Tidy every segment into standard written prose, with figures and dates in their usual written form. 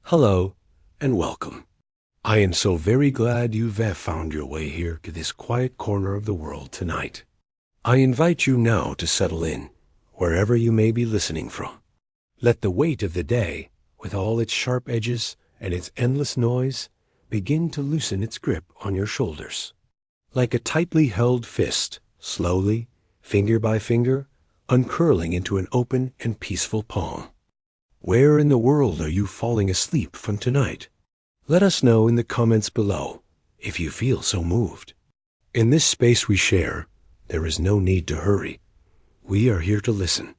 Hello, and welcome. I am so very glad you've found your way here to this quiet corner of the world tonight. I invite you now to settle in, wherever you may be listening from. Let the weight of the day, with all its sharp edges and its endless noise, begin to loosen its grip on your shoulders. Like a tightly held fist, slowly, finger by finger, uncurling into an open and peaceful palm. Where in the world are you falling asleep from tonight? Let us know in the comments below, if you feel so moved. In this space we share, there is no need to hurry. We are here to listen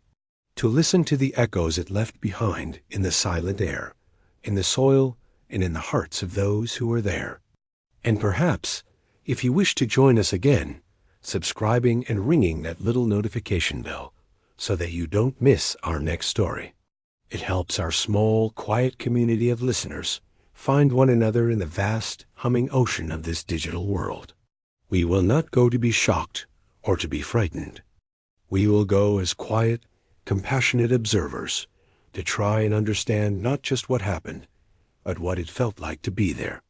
to the echoes it left behind in the silent air, in the soil, and in the hearts of those who are there. And perhaps, if you wish to join us again, subscribing and ringing that little notification bell, so that you don't miss our next story. It helps our small, quiet community of listeners find one another in the vast, humming ocean of this digital world. We will not go to be shocked or to be frightened. We will go as quiet, compassionate observers to try and understand not just what happened, but what it felt like to be there.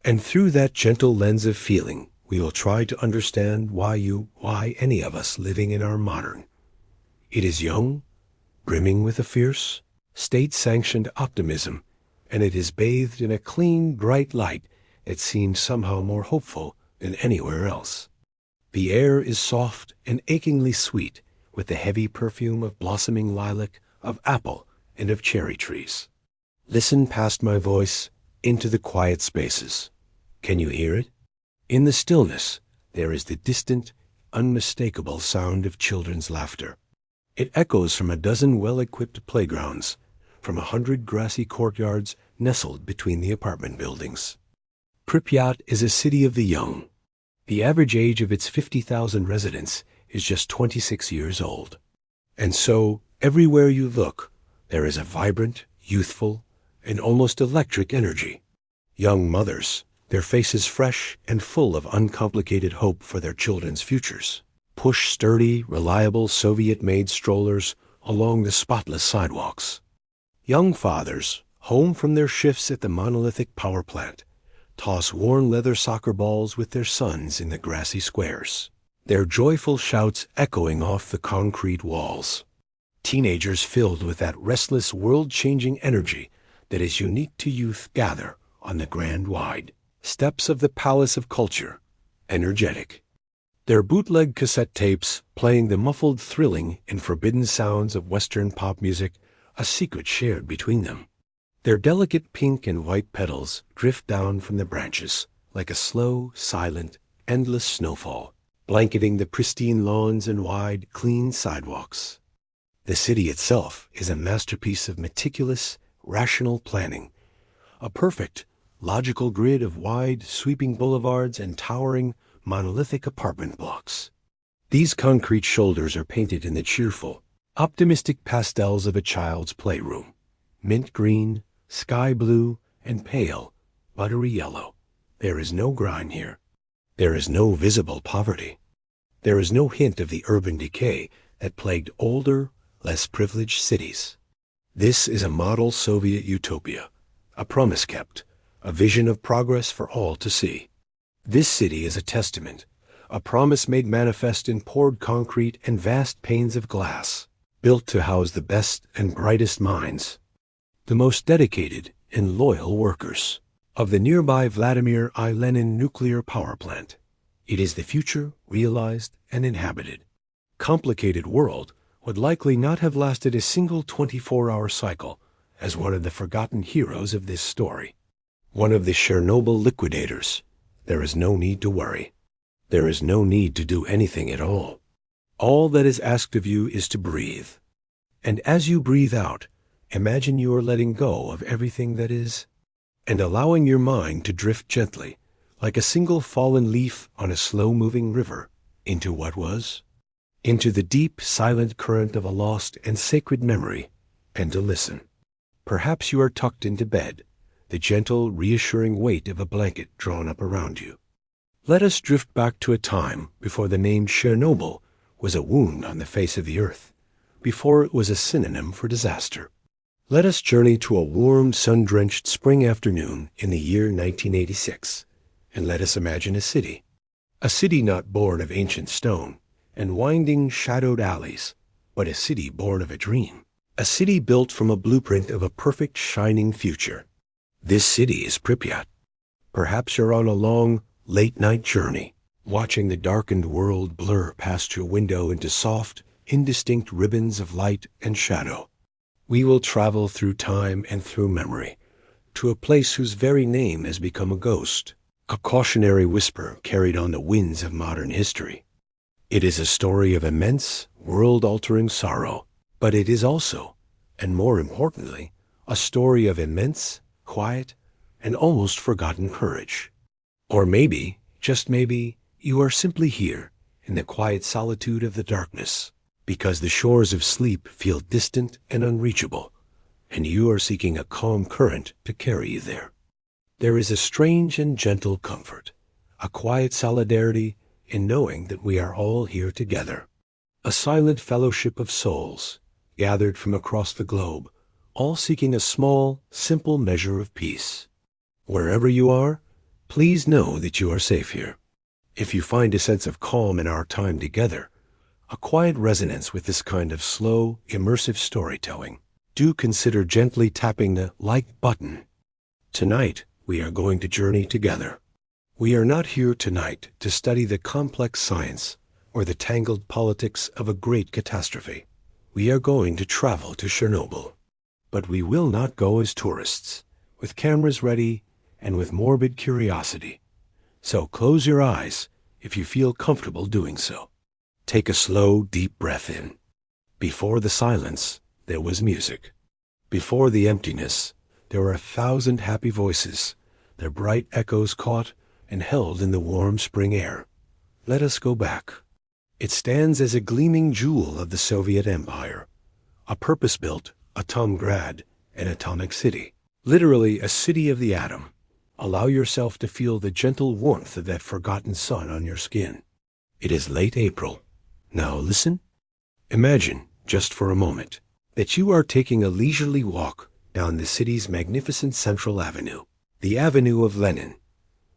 And through that gentle lens of feeling, we will try to understand why any of us living in our modern. It is young, brimming with a fierce, state-sanctioned optimism, and it is bathed in a clean, bright light that seems somehow more hopeful than anywhere else. The air is soft and achingly sweet with the heavy perfume of blossoming lilac, of apple, and of cherry trees. Listen past my voice into the quiet spaces. Can you hear it? In the stillness, there is the distant, unmistakable sound of children's laughter. It echoes from a dozen well-equipped playgrounds, from 100 grassy courtyards nestled between the apartment buildings. Pripyat is a city of the young. The average age of its 50,000 residents is just 26 years old. And so, everywhere you look, there is a vibrant, youthful, and almost electric energy. Young mothers, their faces fresh and full of uncomplicated hope for their children's futures, push sturdy, reliable Soviet-made strollers along the spotless sidewalks. Young fathers, home from their shifts at the monolithic power plant, toss worn leather soccer balls with their sons in the grassy squares, their joyful shouts echoing off the concrete walls. Teenagers filled with that restless, world-changing energy that is unique to youth gather on the grand wide steps of the Palace of Culture, energetic. Their bootleg cassette tapes playing the muffled, thrilling, and forbidden sounds of Western pop music, a secret shared between them. Their delicate pink and white petals drift down from the branches like a slow, silent, endless snowfall, blanketing the pristine lawns and wide, clean sidewalks. The city itself is a masterpiece of meticulous, rational planning, a perfect, logical grid of wide, sweeping boulevards and towering, monolithic apartment blocks. These concrete shoulders are painted in the cheerful, optimistic pastels of a child's playroom. Mint green, sky blue, and pale, buttery yellow. There is no grime here. There is no visible poverty. There is no hint of the urban decay that plagued older, less privileged cities. This is a model Soviet utopia, a promise kept, a vision of progress for all to see. This city is a testament, a promise made manifest in poured concrete and vast panes of glass, built to house the best and brightest minds, the most dedicated and loyal workers of the nearby Vladimir I. Lenin nuclear power plant. It is the future realized and inhabited. Complicated world would likely not have lasted a single 24-hour cycle as one of the forgotten heroes of this story. One of the Chernobyl liquidators. There is no need to worry. There is no need to do anything at all. All that is asked of you is to breathe. And as you breathe out, imagine you are letting go of everything that is, and allowing your mind to drift gently, like a single fallen leaf on a slow-moving river, into what was, into the deep, silent current of a lost and sacred memory, and to listen. Perhaps you are tucked into bed, the gentle, reassuring weight of a blanket drawn up around you. Let us drift back to a time before the name Chernobyl was a wound on the face of the earth, before it was a synonym for disaster. Let us journey to a warm, sun-drenched spring afternoon in the year 1986, and let us imagine a city. A city not born of ancient stone and winding, shadowed alleys, but a city born of a dream. A city built from a blueprint of a perfect, shining future. This city is Pripyat. Perhaps you're on a long, late-night journey, watching the darkened world blur past your window into soft, indistinct ribbons of light and shadow. We will travel through time and through memory to a place whose very name has become a ghost, a cautionary whisper carried on the winds of modern history. It is a story of immense, world-altering sorrow, but it is also, and more importantly, a story of immense, quiet, and almost forgotten courage. Or maybe, just maybe, you are simply here in the quiet solitude of the darkness, because the shores of sleep feel distant and unreachable, and you are seeking a calm current to carry you there. There is a strange and gentle comfort, a quiet solidarity in knowing that we are all here together, a silent fellowship of souls gathered from across the globe, all seeking a small, simple measure of peace. Wherever you are, please know that you are safe here. If you find a sense of calm in our time together, a quiet resonance with this kind of slow, immersive storytelling, do consider gently tapping the like button. Tonight, we are going to journey together. We are not here tonight to study the complex science or the tangled politics of a great catastrophe. We are going to travel to Chernobyl. But we will not go as tourists, with cameras ready and with morbid curiosity. So close your eyes if you feel comfortable doing so. Take a slow, deep breath in. Before the silence, there was music. Before the emptiness, there were 1,000 happy voices, their bright echoes caught and held in the warm spring air. Let us go back. It stands as a gleaming jewel of the Soviet Empire, a purpose-built Atomgrad, an atomic city, literally a city of the atom. Allow yourself to feel the gentle warmth of that forgotten sun on your skin. It is late April. Now listen. Imagine, just for a moment, that you are taking a leisurely walk down the city's magnificent Central Avenue, the Avenue of Lenin.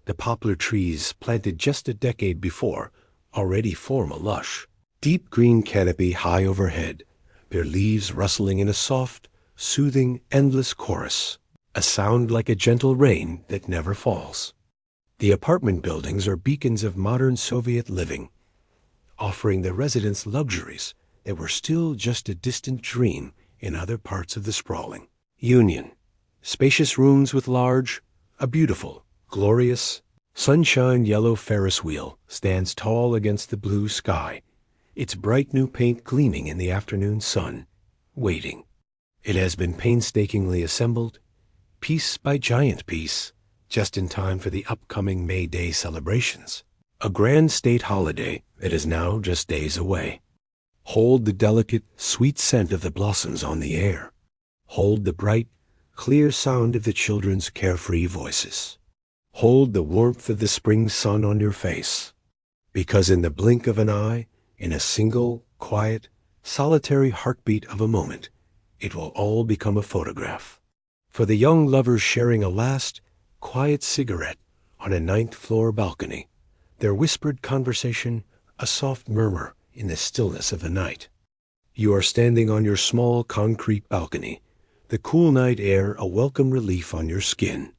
The poplar trees, planted just a decade before, already form a lush, deep green canopy high overhead, their leaves rustling in a soft, soothing, endless chorus, a sound like a gentle rain that never falls. The apartment buildings are beacons of modern Soviet living, offering the residents luxuries that were still just a distant dream in other parts of the sprawling Union. Spacious rooms with a beautiful, glorious, sunshine yellow Ferris wheel stands tall against the blue sky, its bright new paint gleaming in the afternoon sun, waiting. It has been painstakingly assembled, piece by giant piece, just in time for the upcoming May Day celebrations, a grand state holiday that is now just days away. Hold the delicate, sweet scent of the blossoms on the air. Hold the bright, clear sound of the children's carefree voices. Hold the warmth of the spring sun on your face, because in the blink of an eye, in a single, quiet, solitary heartbeat of a moment, it will all become a photograph. For the young lovers sharing a last, quiet cigarette on a 9th-floor balcony, their whispered conversation a soft murmur in the stillness of the night. You are standing on your small concrete balcony, the cool night air a welcome relief on your skin,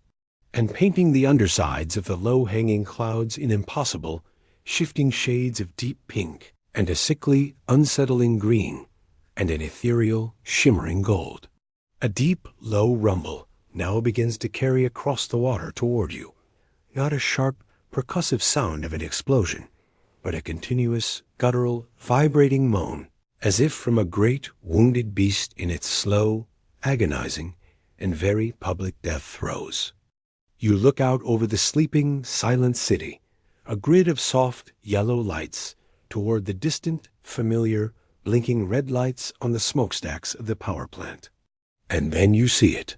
and painting the undersides of the low-hanging clouds in impossible, shifting shades of deep pink, and a sickly, unsettling green, and an ethereal, shimmering gold. A deep, low rumble now begins to carry across the water toward you, not a sharp, percussive sound of an explosion, but a continuous, guttural, vibrating moan, as if from a great, wounded beast in its slow, agonizing, and very public death throes. You look out over the sleeping, silent city, a grid of soft, yellow lights, toward the distant, familiar, blinking red lights on the smokestacks of the power plant. And then you see it.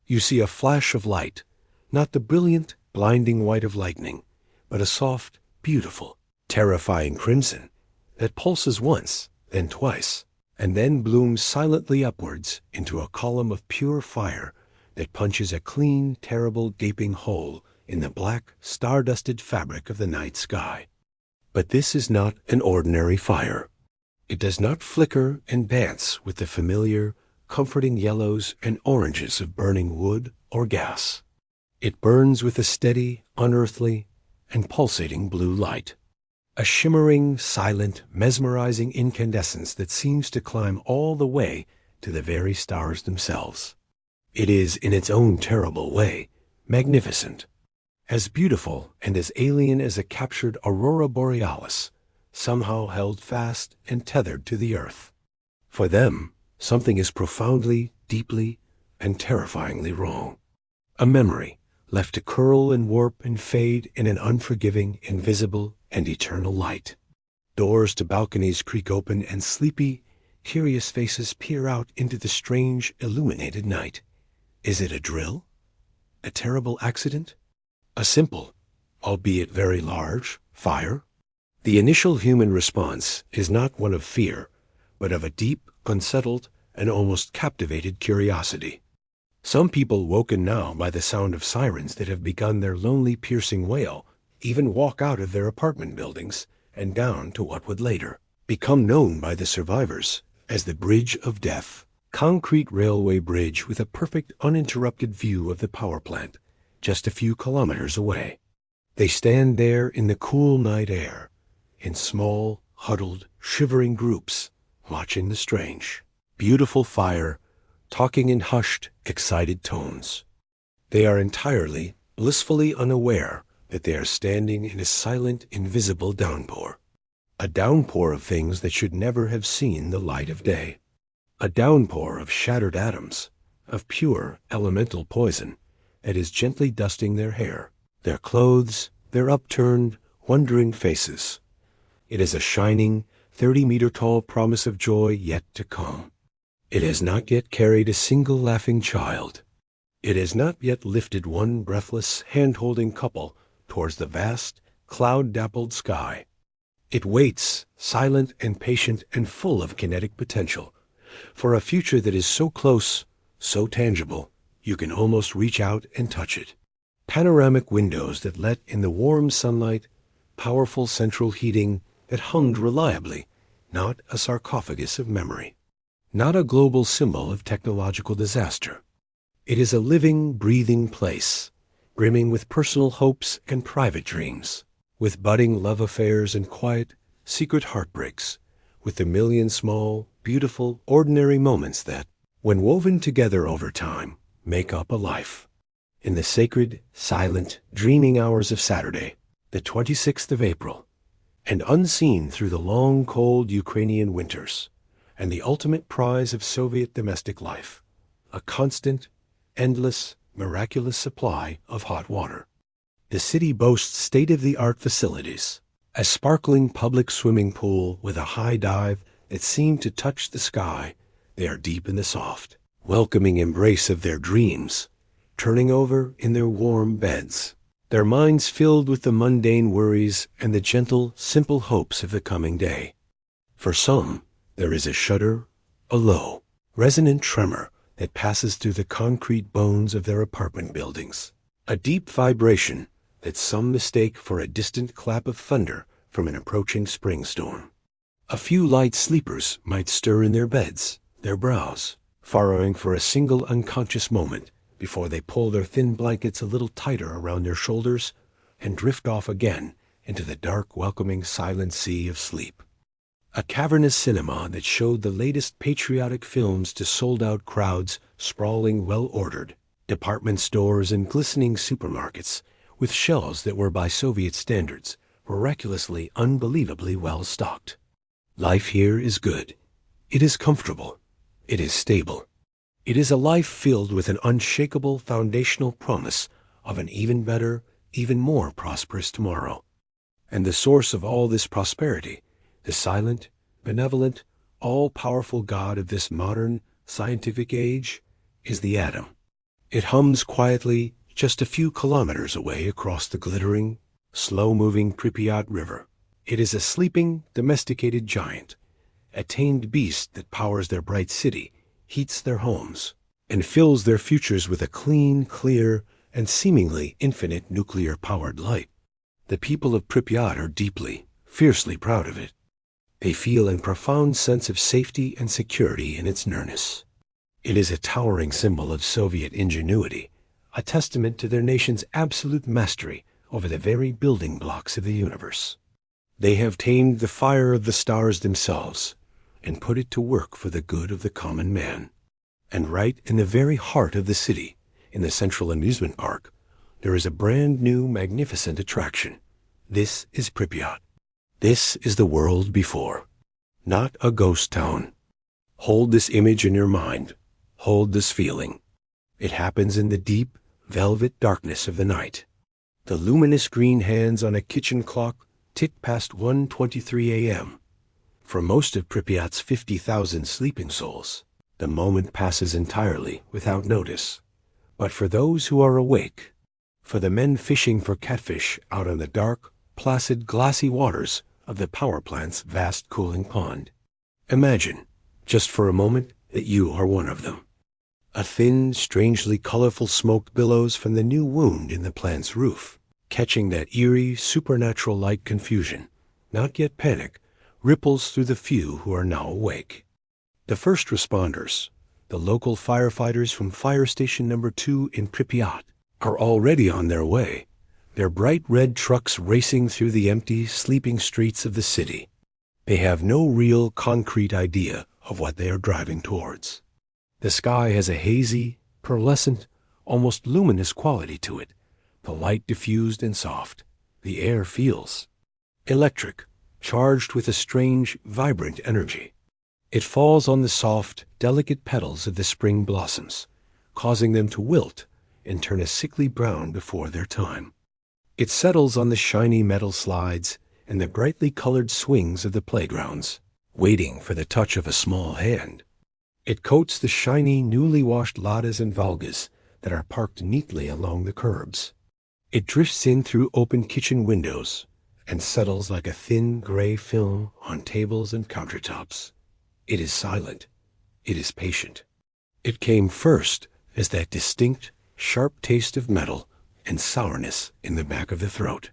You see a flash of light, not the brilliant, blinding white of lightning, but a soft, beautiful, terrifying crimson that pulses once, then twice, and then blooms silently upwards into a column of pure fire that punches a clean, terrible, gaping hole in the black, star-dusted fabric of the night sky. But this is not an ordinary fire. It does not flicker and dance with the familiar, comforting yellows and oranges of burning wood or gas. It burns with a steady, unearthly, and pulsating blue light. A shimmering, silent, mesmerizing incandescence that seems to climb all the way to the very stars themselves. It is, in its own terrible way, magnificent, as beautiful and as alien as a captured aurora borealis, somehow held fast and tethered to the earth. For them, something is profoundly, deeply, and terrifyingly wrong. A memory, left to curl and warp and fade in an unforgiving, invisible, and eternal light. Doors to balconies creak open and sleepy, curious faces peer out into the strange, illuminated night. Is it a drill? A terrible accident? A simple, albeit very large, fire? The initial human response is not one of fear, but of a deep, unsettled, and almost captivated curiosity. Some people, woken now by the sound of sirens that have begun their lonely, piercing wail, even walk out of their apartment buildings and down to what would later become known by the survivors as the Bridge of Death, concrete railway bridge with a perfect uninterrupted view of the power plant, just a few kilometers away. They stand there in the cool night air, in small, huddled, shivering groups, watching the strange, beautiful fire, talking in hushed, excited tones. They are entirely, blissfully unaware that they are standing in a silent, invisible downpour. A downpour of things that should never have seen the light of day. A downpour of shattered atoms, of pure, elemental poison that is gently dusting their hair, their clothes, their upturned, wondering faces. It is a shining, 30-meter-tall promise of joy yet to come. It has not yet carried a single laughing child. It has not yet lifted one breathless, hand-holding couple towards the vast, cloud-dappled sky. It waits, silent and patient and full of kinetic potential, for a future that is so close, so tangible, you can almost reach out and touch it. Panoramic windows that let in the warm sunlight, powerful central heating that hummed reliably, not a sarcophagus of memory, not a global symbol of technological disaster. It is a living, breathing place, brimming with personal hopes and private dreams, with budding love affairs and quiet, secret heartbreaks, with the million small, beautiful, ordinary moments that, when woven together over time, make up a life. In the sacred, silent, dreaming hours of Saturday, the 26th of April, and unseen through the long, cold Ukrainian winters, and the ultimate prize of Soviet domestic life, a constant, endless, miraculous supply of hot water. The city boasts state-of-the-art facilities, a sparkling public swimming pool with a high dive that seemed to touch the sky. They are deep in the soft, welcoming embrace of their dreams, turning over in their warm beds, their minds filled with the mundane worries and the gentle, simple hopes of the coming day. For some, there is a shudder, a low, resonant tremor that passes through the concrete bones of their apartment buildings, a deep vibration that some mistake for a distant clap of thunder from an approaching spring storm. A few light sleepers might stir in their beds, their brows furrowing for a single unconscious moment before they pull their thin blankets a little tighter around their shoulders and drift off again into the dark, welcoming, silent sea of sleep. A cavernous cinema that showed the latest patriotic films to sold-out crowds sprawling well-ordered, department stores and glistening supermarkets with shelves that were by Soviet standards miraculously, unbelievably well stocked. Life here is good. It is comfortable. It is stable. It is a life filled with an unshakable foundational promise of an even better, even more prosperous tomorrow. And the source of all this prosperity, the silent, benevolent, all-powerful God of this modern, scientific age, is the atom. It hums quietly just a few kilometers away across the glittering, slow-moving Pripyat River. It is a sleeping, domesticated giant, a tamed beast that powers their bright city, heats their homes, and fills their futures with a clean, clear, and seemingly infinite nuclear-powered light. The people of Pripyat are deeply, fiercely proud of it. They feel a profound sense of safety and security in its nearness. It is a towering symbol of Soviet ingenuity, a testament to their nation's absolute mastery over the very building blocks of the universe. They have tamed the fire of the stars themselves and put it to work for the good of the common man. And right in the very heart of the city, in the Central Amusement Park, there is a brand new magnificent attraction. This is Pripyat. This is the world before, not a ghost town. Hold this image in your mind. Hold this feeling. It happens in the deep, velvet darkness of the night. The luminous green hands on a kitchen clock tick past 1:23 a.m. For most of Pripyat's 50,000 sleeping souls, the moment passes entirely without notice. But for those who are awake, for the men fishing for catfish out on the dark, placid, glassy waters of the power plant's vast cooling pond, imagine, just for a moment, that you are one of them. A thin, strangely colorful smoke billows from the new wound in the plant's roof, catching that eerie, supernatural-like confusion, not yet panic, ripples through the few who are now awake. The first responders, the local firefighters from Fire Station Number 2 in Pripyat, are already on their way, their bright red trucks racing through the empty, sleeping streets of the city. They have no real, concrete idea of what they are driving towards. The sky has a hazy, pearlescent, almost luminous quality to it, the light diffused and soft. The air feels electric, charged with a strange, vibrant energy. It falls on the soft, delicate petals of the spring blossoms, causing them to wilt and turn a sickly brown before their time. It settles on the shiny metal slides and the brightly colored swings of the playgrounds, waiting for the touch of a small hand. It coats the shiny, newly washed Ladas and Volgas that are parked neatly along the curbs. It drifts in through open kitchen windows and settles like a thin gray film on tables and countertops. It is silent. It is patient. It came first as that distinct, sharp taste of metal and sourness in the back of the throat.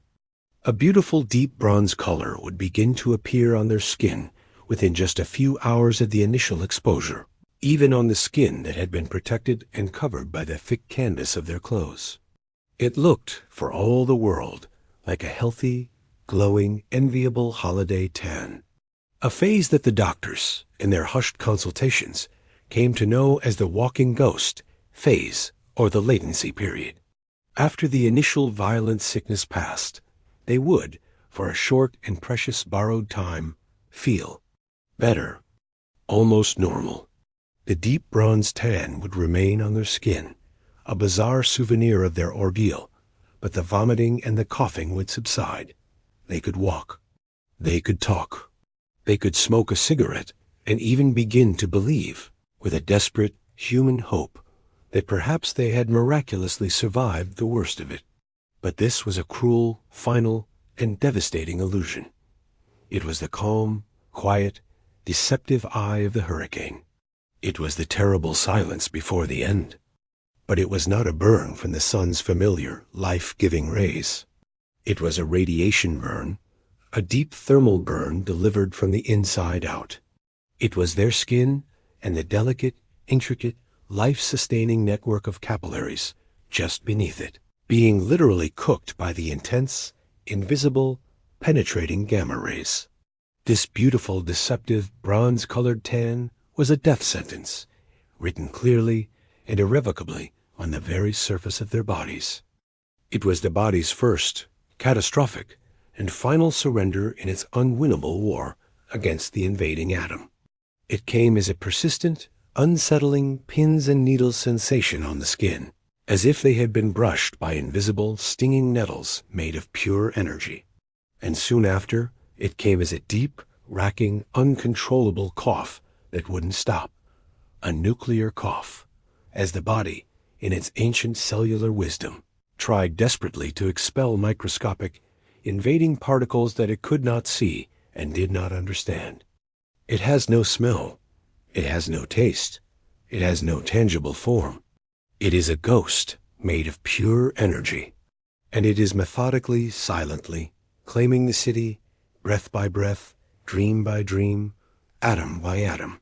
A beautiful deep bronze color would begin to appear on their skin within just a few hours of the initial exposure, even on the skin that had been protected and covered by the thick canvas of their clothes. It looked, for all the world, like a healthy, glowing, enviable holiday tan. A phase that the doctors, in their hushed consultations, came to know as the walking ghost phase, or the latency period. After the initial violent sickness passed, they would, for a short and precious borrowed time, feel better, almost normal. The deep bronze tan would remain on their skin, a bizarre souvenir of their ordeal, but the vomiting and the coughing would subside. They could walk. They could talk. They could smoke a cigarette and even begin to believe, with a desperate, human hope, that perhaps they had miraculously survived the worst of it. But this was a cruel, final, and devastating illusion. It was the calm, quiet, deceptive eye of the hurricane. It was the terrible silence before the end. But it was not a burn from the sun's familiar, life-giving rays. It was a radiation burn, a deep thermal burn delivered from the inside out. It was their skin and the delicate, intricate, life-sustaining network of capillaries just beneath it, being literally cooked by the intense, invisible, penetrating gamma rays. This beautiful, deceptive, bronze-colored tan was a death sentence, written clearly and irrevocably on the very surface of their bodies. It was the body's first, catastrophic, and final surrender in its unwinnable war against the invading atom. It came as a persistent, unsettling pins and needles sensation on the skin, as if they had been brushed by invisible, stinging nettles made of pure energy. And soon after, it came as a deep, racking, uncontrollable cough that wouldn't stop, a nuclear cough, as the body, in its ancient cellular wisdom, tried desperately to expel microscopic, invading particles that it could not see and did not understand. It has no smell. It has no taste. It has no tangible form. It is a ghost made of pure energy. And it is methodically, silently, claiming the city, breath by breath, dream by dream, atom by atom.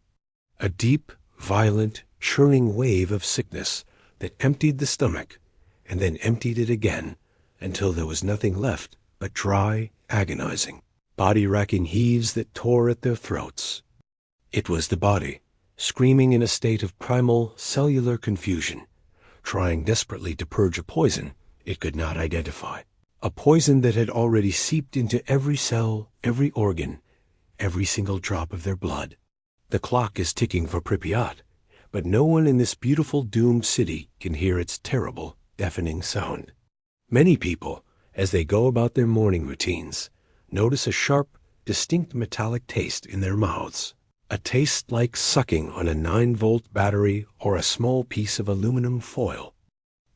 A deep, violent, churning wave of sickness that emptied the stomach and then emptied it again until there was nothing left but dry, agonizing, body-racking heaves that tore at their throats. It was the body, screaming in a state of primal cellular confusion, trying desperately to purge a poison it could not identify. A poison that had already seeped into every cell, every organ, every single drop of their blood. The clock is ticking for Pripyat, but no one in this beautiful doomed city can hear its terrible, deafening sound. Many people, as they go about their morning routines, notice a sharp, distinct metallic taste in their mouths, a taste like sucking on a 9-volt battery or a small piece of aluminum foil.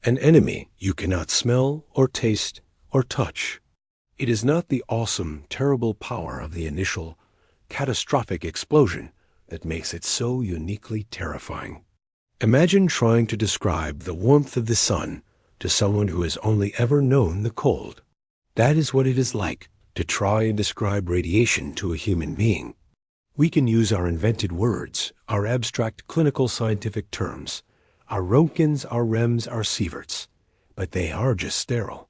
An enemy you cannot smell or taste or touch. It is not the awesome, terrible power of the initial, catastrophic explosion that makes it so uniquely terrifying. Imagine trying to describe the warmth of the sun to someone who has only ever known the cold. That is what it is like to try and describe radiation to a human being. We can use our invented words, our abstract clinical scientific terms, our Röntgens, our REMS, our Sieverts, but they are just sterile.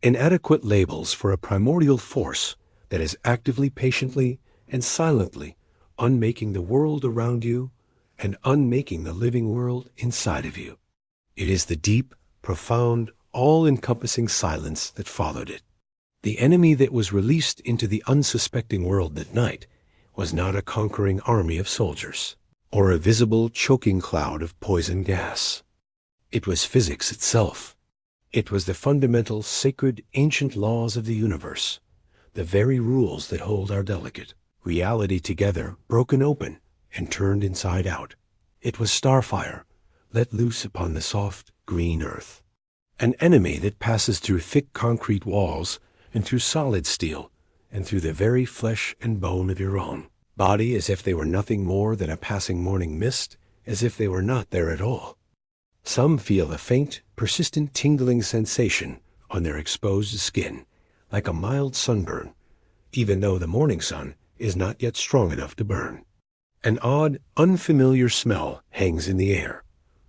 Inadequate labels for a primordial force that is actively, patiently, and silently unmaking the world around you and unmaking the living world inside of you. It is the deep, profound, all-encompassing silence that followed it. The enemy that was released into the unsuspecting world that night was not a conquering army of soldiers or a visible choking cloud of poison gas. It was physics itself. It was the fundamental, sacred, ancient laws of the universe, the very rules that hold our delicate reality together, broken open and turned inside out. It was starfire, let loose upon the soft, green earth. An enemy that passes through thick concrete walls and through solid steel and through the very flesh and bone of your own body as if they were nothing more than a passing morning mist, as if they were not there at all. Some feel a faint, persistent tingling sensation on their exposed skin, like a mild sunburn, even though the morning sun is not yet strong enough to burn. An odd, unfamiliar smell hangs in the air,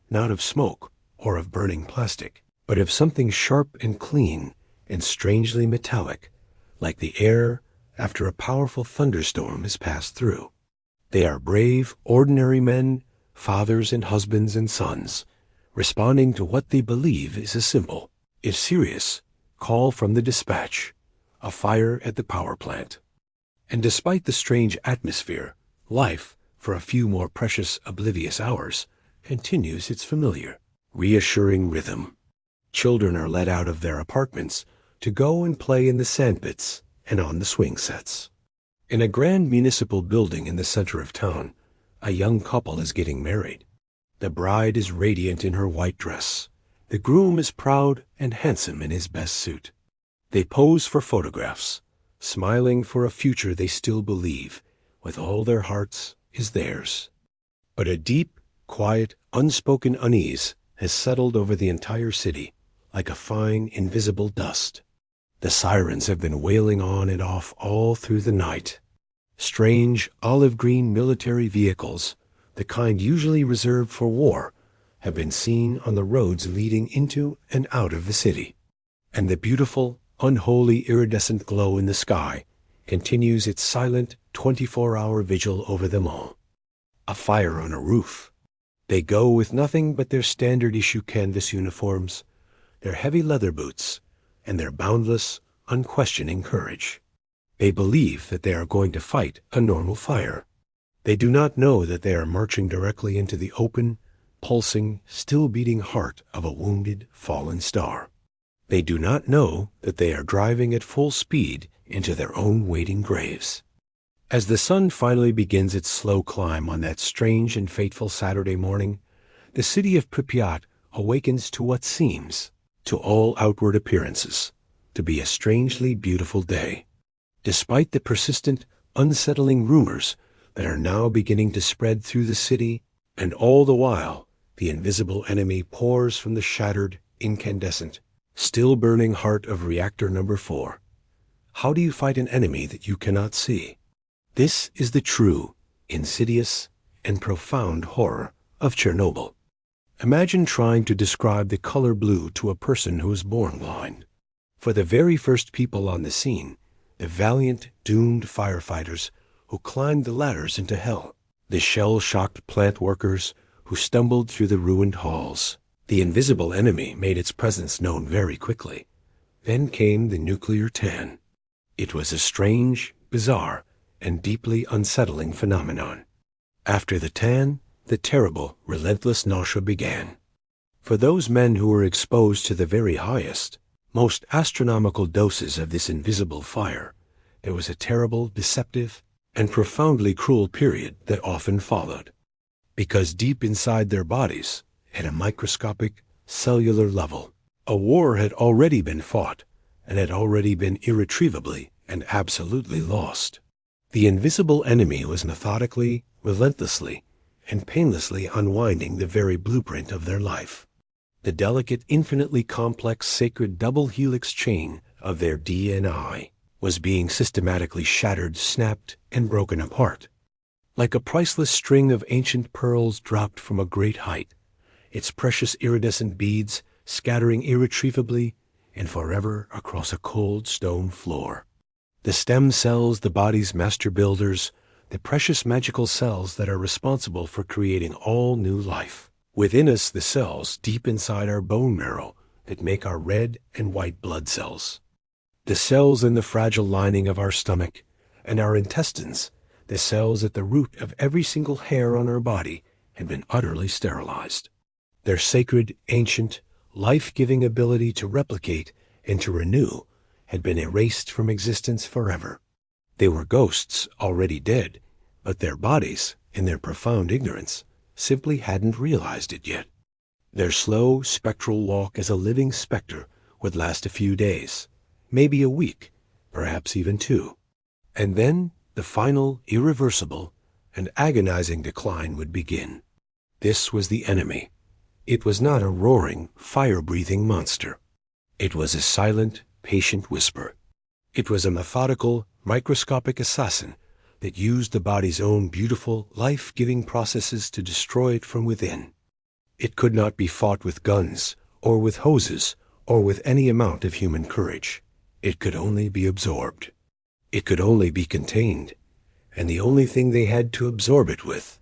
not of smoke or of burning plastic, but of something sharp and clean and strangely metallic, like the air after a powerful thunderstorm has passed through. They are brave, ordinary men, fathers and husbands and sons, responding to what they believe is a simple, if serious, call from the dispatch, a fire at the power plant. And despite the strange atmosphere, life, for a few more precious, oblivious hours, continues its familiar, reassuring rhythm. Children are let out of their apartments to go and play in the sandpits and on the swing sets. In a grand municipal building in the center of town, a young couple is getting married. The bride is radiant in her white dress. The groom is proud and handsome in his best suit. They pose for photographs, smiling for a future they still believe, with all their hearts, is theirs. But a deep, quiet, unspoken unease has settled over the entire city, like a fine, invisible dust. The sirens have been wailing on and off all through the night. Strange, olive-green military vehicles, the kind usually reserved for war, have been seen on the roads leading into and out of the city. And the beautiful, unholy, iridescent glow in the sky continues its silent 24-hour vigil over them all. A fire on a roof. They go with nothing but their standard-issue canvas uniforms, their heavy leather boots, and their boundless, unquestioning courage. They believe that they are going to fight a normal fire. They do not know that they are marching directly into the open, pulsing, still-beating heart of a wounded, fallen star. They do not know that they are driving at full speed into their own waiting graves. As the sun finally begins its slow climb on that strange and fateful Saturday morning, the city of Pripyat awakens to what seems, to all outward appearances, to be a strangely beautiful day. Despite the persistent, unsettling rumors that are now beginning to spread through the city, and all the while the invisible enemy pours from the shattered, incandescent, still burning heart of reactor number 4. How do you fight an enemy that you cannot see? This is the true, insidious, and profound horror of Chernobyl. Imagine trying to describe the color blue to a person who is born blind. For the very first people on the scene, the valiant, doomed firefighters who climbed the ladders into hell, the shell-shocked plant workers who stumbled through the ruined halls. The invisible enemy made its presence known very quickly. Then came the nuclear tan. It was a strange, bizarre, and deeply unsettling phenomenon. After the tan, the terrible, relentless nausea began. For those men who were exposed to the very highest, most astronomical doses of this invisible fire, there was a terrible, deceptive, and profoundly cruel period that often followed. Because deep inside their bodies, at a microscopic, cellular level, a war had already been fought and had already been irretrievably and absolutely lost. The invisible enemy was methodically, relentlessly, and painlessly unwinding the very blueprint of their life. The delicate, infinitely complex, sacred double helix chain of their DNA was being systematically shattered, snapped, and broken apart. Like a priceless string of ancient pearls dropped from a great height, its precious iridescent beads scattering irretrievably and forever across a cold stone floor. The stem cells, the body's master builders, the precious magical cells that are responsible for creating all new life. Within us, the cells deep inside our bone marrow that make our red and white blood cells. The cells in the fragile lining of our stomach and our intestines, the cells at the root of every single hair on our body, had been utterly sterilized. Their sacred, ancient, life-giving ability to replicate and to renew had been erased from existence forever. They were ghosts already dead, but their bodies, in their profound ignorance, simply hadn't realized it yet. Their slow, spectral walk as a living specter would last a few days, maybe a week, perhaps even 2. And then the final, irreversible, and agonizing decline would begin. This was the enemy. It was not a roaring, fire-breathing monster. It was a silent, patient whisper. It was a methodical, microscopic assassin that used the body's own beautiful, life-giving processes to destroy it from within. It could not be fought with guns, or with hoses, or with any amount of human courage. It could only be absorbed. It could only be contained, and the only thing they had to absorb it with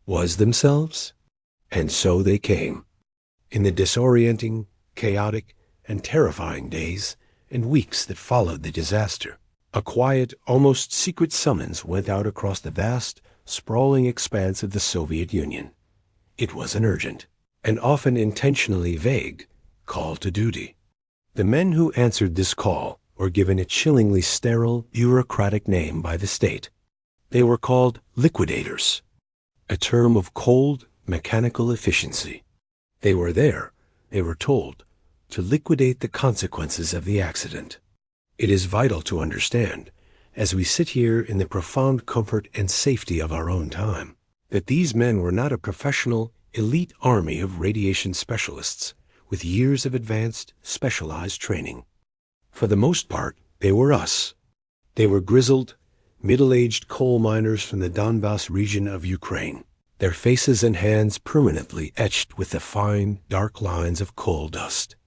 was themselves. And so they came. In the disorienting, chaotic, and terrifying days and weeks that followed the disaster, a quiet, almost secret summons went out across the vast, sprawling expanse of the Soviet Union. It was an urgent, and often intentionally vague, call to duty. The men who answered this call were given a chillingly sterile, bureaucratic name by the state. They were called liquidators, a term of cold, mechanical efficiency. They were there, they were told, to liquidate the consequences of the accident. It is vital to understand, as we sit here in the profound comfort and safety of our own time, that these men were not a professional, elite army of radiation specialists with years of advanced, specialized training. For the most part, they were us. They were grizzled, middle-aged coal miners from the Donbass region of Ukraine, their faces and hands permanently etched with the fine, dark lines of coal dust.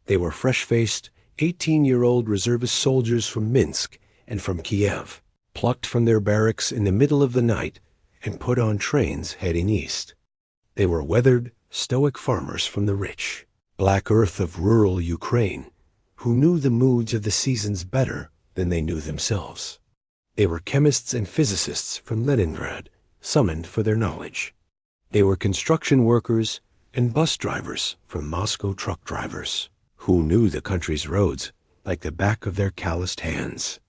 They were fresh-faced, 18-year-old reservist soldiers from Minsk and from Kiev, plucked from their barracks in the middle of the night and put on trains heading east. They were weathered, stoic farmers from the rich, black earth of rural Ukraine, who knew the moods of the seasons better than they knew themselves. They were chemists and physicists from Leningrad, summoned for their knowledge. They were construction workers and bus drivers from Moscow truck drivers, who knew the country's roads like the back of their calloused hands.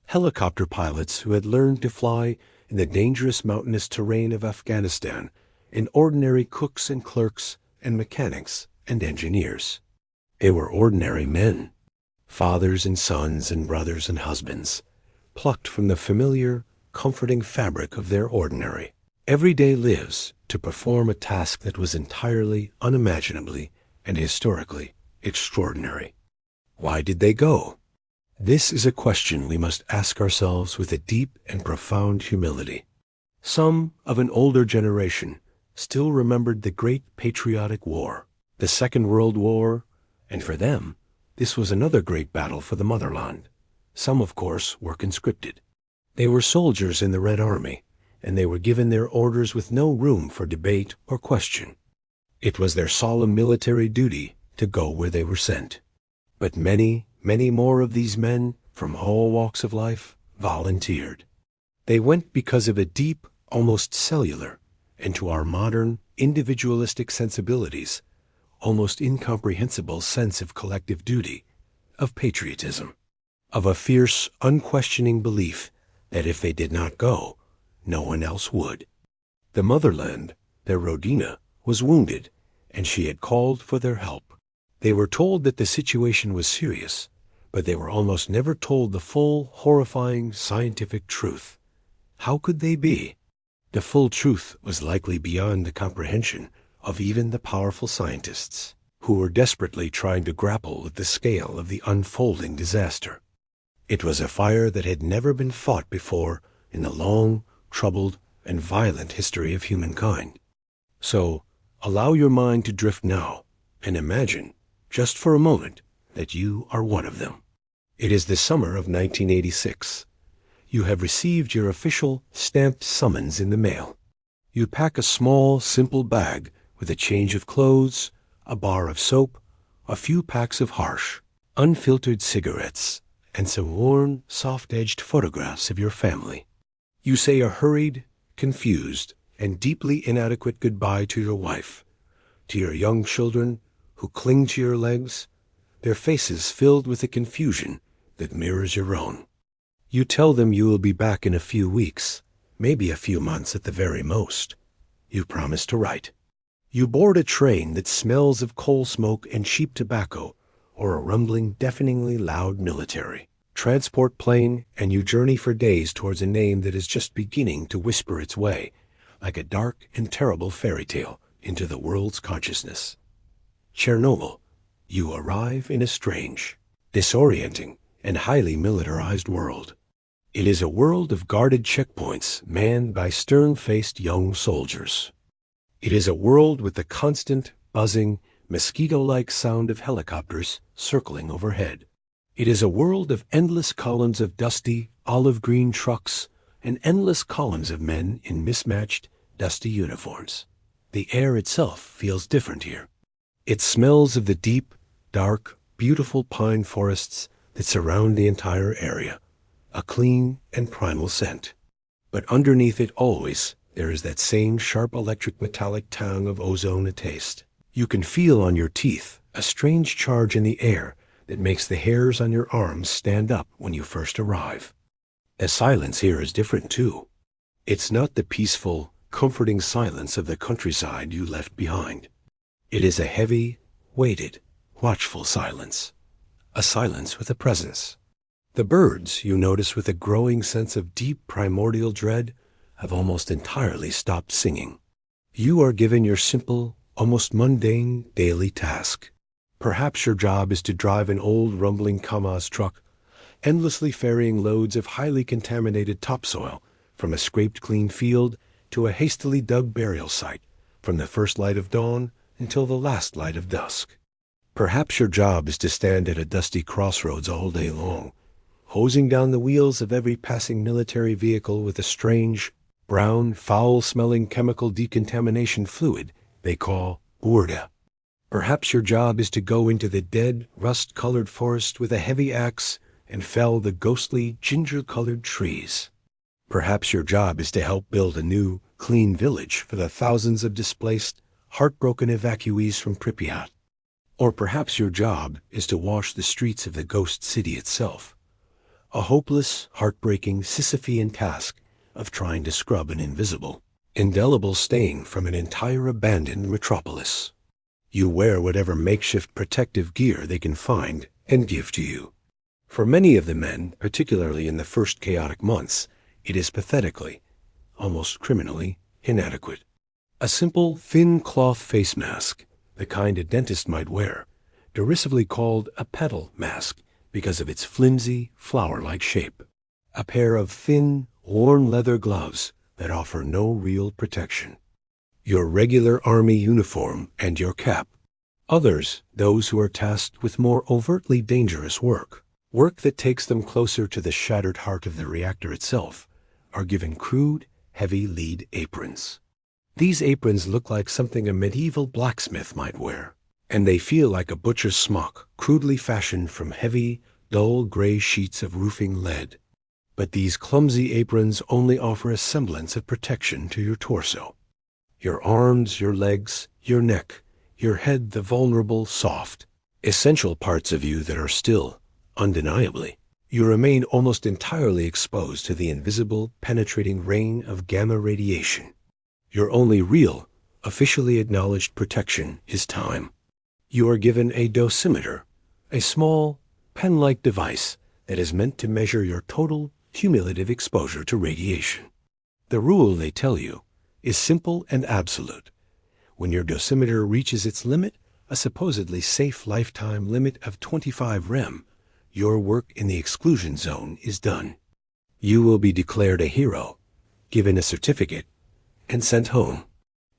Helicopter pilots who had learned to fly in the dangerous mountainous terrain of Afghanistan, and ordinary cooks and clerks and mechanics and engineers. They were ordinary men, fathers and sons and brothers and husbands, plucked from the familiar, comforting fabric of their ordinary, everyday lives to perform a task that was entirely, unimaginably, and historically extraordinary. Why did they go? This is a question we must ask ourselves with a deep and profound humility. Some of an older generation still remembered the Great Patriotic War, the Second World War, and for them, this was another great battle for the motherland. Some, of course, were conscripted. They were soldiers in the Red Army, and they were given their orders with no room for debate or question. It was their solemn military duty to go where they were sent. But many, many more of these men from all walks of life volunteered. They went because of a deep, almost cellular, and to our modern, individualistic sensibilities, almost incomprehensible sense of collective duty, of patriotism, of a fierce, unquestioning belief that if they did not go, no one else would. The motherland, their Rodina, was wounded, and she had called for their help. They were told that the situation was serious, but they were almost never told the full, horrifying, scientific truth. How could they be? The full truth was likely beyond the comprehension of even the powerful scientists, who were desperately trying to grapple with the scale of the unfolding disaster. It was a fire that had never been fought before in the long, troubled, and violent history of humankind. So, allow your mind to drift now, and imagine, just for a moment, that you are one of them. It is the summer of 1986. You have received your official stamped summons in the mail. You pack a small, simple bag with a change of clothes, a bar of soap, a few packs of harsh, unfiltered cigarettes, and some worn, soft-edged photographs of your family. You say a hurried, confused, and deeply inadequate goodbye to your wife, to your young children who cling to your legs, their faces filled with a confusion that mirrors your own. You tell them you will be back in a few weeks, maybe a few months at the very most. You promise to write. You board a train that smells of coal smoke and cheap tobacco, or a rumbling, deafeningly loud military transport plane, and you journey for days towards a name that is just beginning to whisper its way, like a dark and terrible fairy tale, into the world's consciousness. Chernobyl. You arrive in a strange, disorienting, and highly militarized world. It is a world of guarded checkpoints manned by stern-faced young soldiers. It is a world with the constant, buzzing, mosquito-like sound of helicopters circling overhead. It is a world of endless columns of dusty, olive-green trucks and endless columns of men in mismatched, dusty uniforms. The air itself feels different here. It smells of the deep, dark, beautiful pine forests that surround the entire area, a clean and primal scent. But underneath it always, there is that same sharp electric metallic tang of ozone a taste. You can feel on your teeth a strange charge in the air that makes the hairs on your arms stand up when you first arrive. The silence here is different too. It's not the peaceful, comforting silence of the countryside you left behind. It is a heavy, weighted, watchful silence. A silence with a presence. The birds, you notice with a growing sense of deep primordial dread, have almost entirely stopped singing. You are given your simple, almost mundane, daily task. Perhaps your job is to drive an old rumbling Kamaz truck, endlessly ferrying loads of highly contaminated topsoil from a scraped clean field to a hastily dug burial site, from the first light of dawn until the last light of dusk. Perhaps your job is to stand at a dusty crossroads all day long, hosing down the wheels of every passing military vehicle with a strange, brown, foul-smelling chemical decontamination fluid they call burda. Perhaps your job is to go into the dead, rust-colored forest with a heavy axe and fell the ghostly, ginger-colored trees. Perhaps your job is to help build a new, clean village for the thousands of displaced, heartbroken evacuees from Pripyat. Or perhaps your job is to wash the streets of the ghost city itself. A hopeless, heartbreaking, Sisyphean task of trying to scrub an invisible, indelible stain from an entire abandoned metropolis. You wear whatever makeshift protective gear they can find and give to you. For many of the men, particularly in the first chaotic months, It is pathetically, almost criminally, inadequate. A simple, thin cloth face mask, the kind a dentist might wear, derisively called a petal mask because of its flimsy, flower-like shape. A pair of thin, worn leather gloves that offer no real protection. Your regular army uniform and your cap. Others, those who are tasked with more overtly dangerous work that takes them closer to the shattered heart of the reactor itself, are given crude, heavy lead aprons. These aprons look like something a medieval blacksmith might wear, and they feel like a butcher's smock crudely fashioned from heavy, dull gray sheets of roofing lead. But these clumsy aprons only offer a semblance of protection to your torso. Your arms, your legs, your neck, your head, the vulnerable, soft, essential parts of you that are still, undeniably, you remain almost entirely exposed to the invisible, penetrating rain of gamma radiation. Your only real, officially acknowledged protection is time. You are given a dosimeter, a small, pen-like device that is meant to measure your total cumulative exposure to radiation. The rule, they tell you, is simple and absolute. When your dosimeter reaches its limit, a supposedly safe lifetime limit of 25 rem, your work in the exclusion zone is done. You will be declared a hero, given a certificate, and sent home.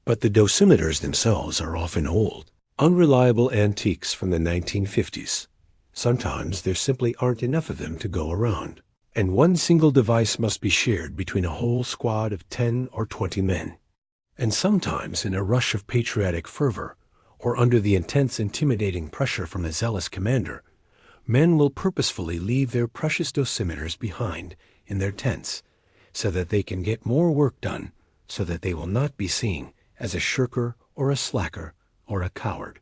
But the dosimeters themselves are often old, unreliable antiques from the 1950s. Sometimes there simply aren't enough of them to go around, and one single device must be shared between a whole squad of 10 or 20 men. And sometimes, in a rush of patriotic fervor, or under the intense, intimidating pressure from a zealous commander, men will purposefully leave their precious dosimeters behind in their tents so that they can get more work done, so that they will not be seen as a shirker or a slacker or a coward.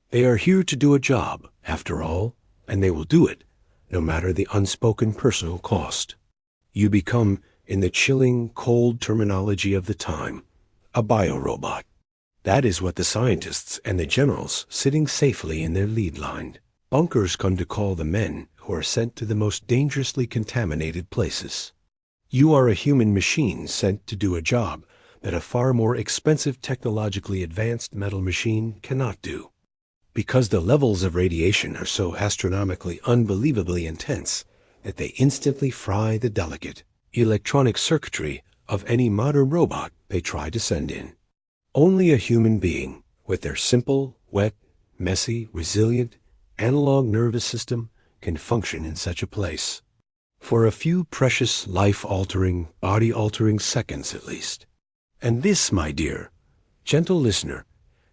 They are here to do a job, after all, and they will do it, no matter the unspoken personal cost. You become, in the chilling, cold terminology of the time, a biorobot. That is what the scientists and the generals sitting safely in their lead line bunkers come to call the men who are sent to the most dangerously contaminated places. You are a human machine sent to do a job that a far more expensive technologically advanced metal machine cannot do. Because the levels of radiation are so astronomically, unbelievably intense that they instantly fry the delicate electronic circuitry of any modern robot they try to send in. Only a human being, with their simple, wet, messy, resilient, analog nervous system, can function in such a place. For a few precious, life-altering, body-altering seconds at least. And this, my dear, gentle listener,